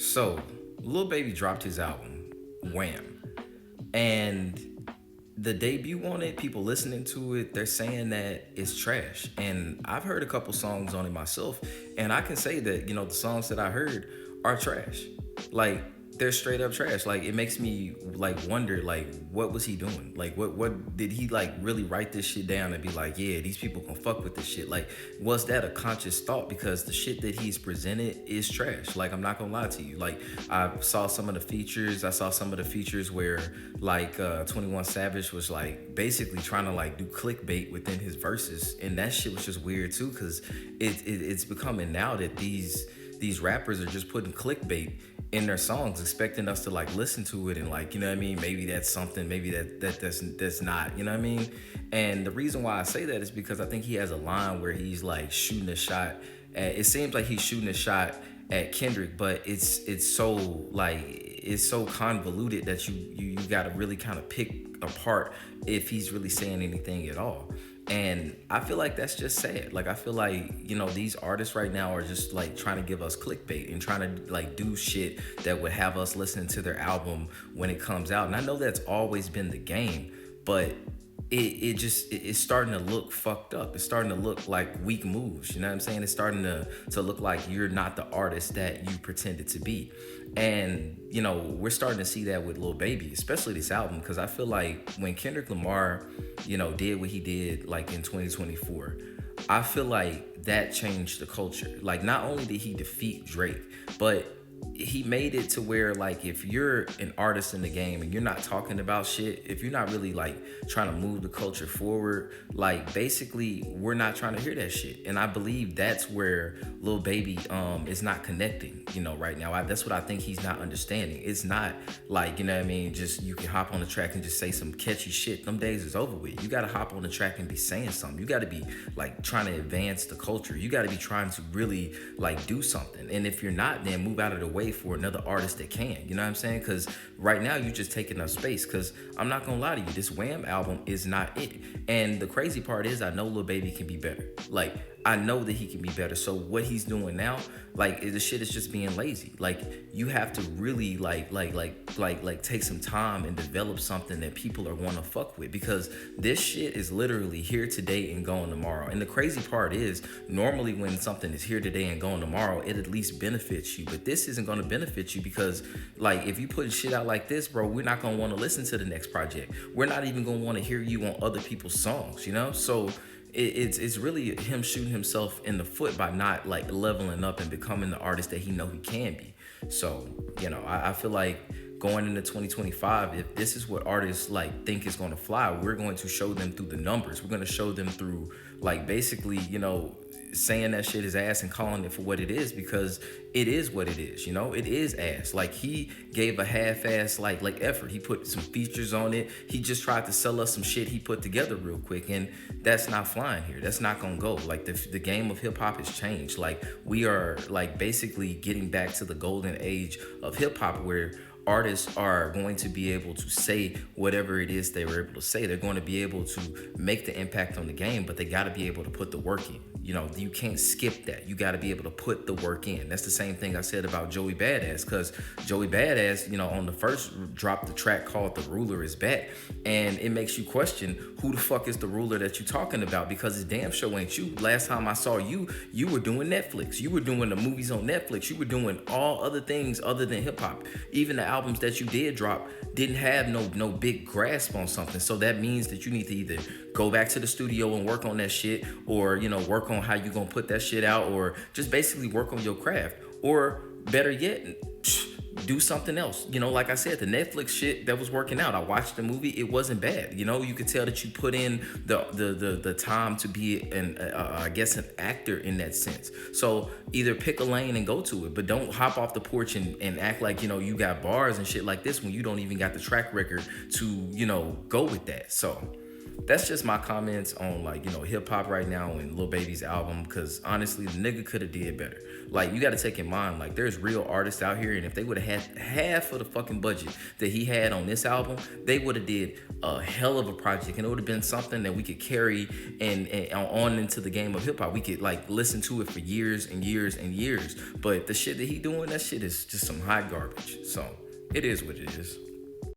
So, Lil Baby dropped his album, Wham. And the debut on it, people listening to it, they're saying that it's trash. And I've heard a couple songs on it myself, and I can say that, the songs that I heard are trash. Like, they're straight up trash. Like, it makes me like wonder, like, what was he doing? Like, what did he like really write this shit down and be like, yeah, these people can fuck with this shit? Like, was that a conscious thought? Because the shit that he's presented is trash. Like, I'm not gonna lie to you. Like, I saw some of the features. I saw some of the features where like 21 Savage was like basically trying to like do clickbait within his verses, and that shit was just weird too, because it's becoming now that these rappers are just putting clickbait in their songs, expecting us to like listen to it and like, what I mean, maybe that's something, maybe that's not, what I mean. And the reason why I say that is because I think he has a line where he's like shooting a shot at, it seems like he's shooting a shot at Kendrick, but it's so like it's so convoluted that you got to really kind of pick apart if he's really saying anything at all. And I feel like that's just sad. Like, I feel like, these artists right now are just like trying to give us clickbait and trying to like do shit that would have us listening to their album when it comes out. And I know that's always been the game, but it's starting to look fucked up. It's starting to look like weak moves. You know what I'm saying? It's starting to look like you're not the artist that you pretended to be. And, we're starting to see that with Lil Baby, especially this album, because I feel like when Kendrick Lamar, did what he did like in 2024, I feel like that changed the culture. Like, not only did he defeat Drake, but he made it to where like if you're an artist in the game and you're not talking about shit, if you're not really like trying to move the culture forward, like basically we're not trying to hear that shit. And I believe that's where Lil Baby is not connecting, right now. That's what I think he's not understanding. It's not like, what I mean, just you can hop on the track and just say some catchy shit. Them days is over with. You gotta hop on the track and be saying something. You gotta be like trying to advance the culture. You gotta be trying to really like do something. And if you're not, then move out of the way for another artist that can. You know what I'm saying? Because right now you just taking up space. Because I'm not gonna lie to you, this Wham album is not it. And the crazy part is, I know Lil Baby can be better. Like, I know that he can be better. So what he's doing now, like, the shit is just being lazy. Like, you have to really like take some time and develop something that people are want to fuck with, because this shit is literally here today and gone tomorrow. And the crazy part is, normally when something is here today and gone tomorrow, it at least benefits you. But this isn't going to benefit you, because like if you put shit out like this, bro, we're not going to want to listen to the next project. We're not even going to want to hear you on other people's songs, So it's really him shooting himself in the foot by not like leveling up and becoming the artist that he know he can be. So, I feel like going into 2025, if this is what artists like think is going to fly, we're going to show them through the numbers. We're going to show them through like basically, saying that shit is ass and calling it for what it is, because it is what it is. It is ass. Like, he gave a half-ass like effort. He put some features on it. He just tried to sell us some shit he put together real quick, and that's not flying here. That's not gonna go. Like, the game of hip-hop has changed. Like, we are like basically getting back to the golden age of hip-hop, where artists are going to be able to say whatever it is they were able to say. They're going to be able to make the impact on the game, but they got to be able to put the work in. You can't skip that. You got to be able to put the work in. That's the same thing I said about Joey Badass, because Joey Badass, on the first drop, the track called The Ruler Is Back, and it makes you question, who the fuck is the ruler that you talking about? Because it's damn sure ain't you. Last time I saw you, you were doing Netflix. You were doing the movies on Netflix. You were doing all other things other than hip hop. Even the albums that you did drop didn't have no big grasp on something. So that means that you need to either go back to the studio and work on that shit, or work on how you gonna put that shit out, or just basically work on your craft, or better yet, do something else. Like I said, the Netflix shit that was working out, I watched the movie, it wasn't bad. You could tell that you put in the time to be I guess an actor in that sense. So either pick a lane and go to it, but don't hop off the porch and act like you got bars and shit like this when you don't even got the track record to go with that. So that's just my comments on like, hip hop right now and Lil Baby's album. Cause honestly, the nigga could have did better. Like, you got to take in mind, like, there's real artists out here, and if they would have had half of the fucking budget that he had on this album, they would have did a hell of a project, and it would have been something that we could carry and on into the game of hip hop. We could like listen to it for years and years and years. But the shit that he doing, that shit is just some hot garbage. So it is what it is.